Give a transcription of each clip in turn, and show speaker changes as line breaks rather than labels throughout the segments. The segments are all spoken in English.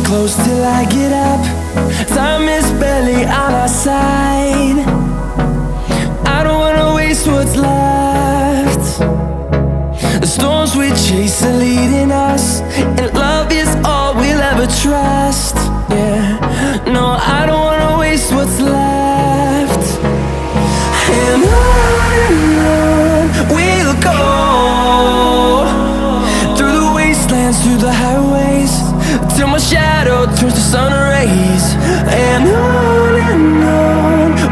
close till I get up. Time is barely on our side. I don't wanna waste what's left. The storms we chase are leading us, and love is all we'll ever trust. Yeah, no, I don't wanna waste what's left. And on we'll go, through the wastelands, through the highways, till my shadow turns to sun rays. And on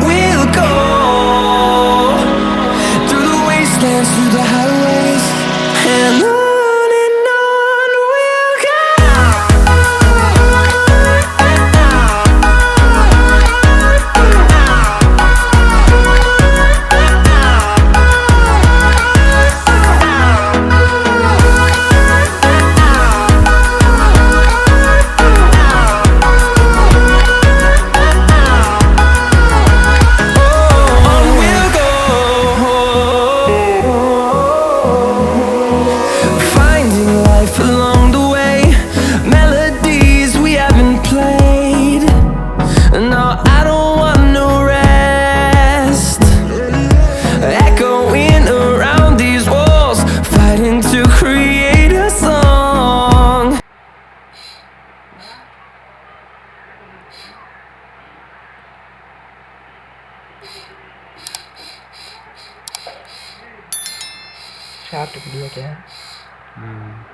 we'll go, through the wastelands, through the highways, and on we'll go.
Short video क्या है?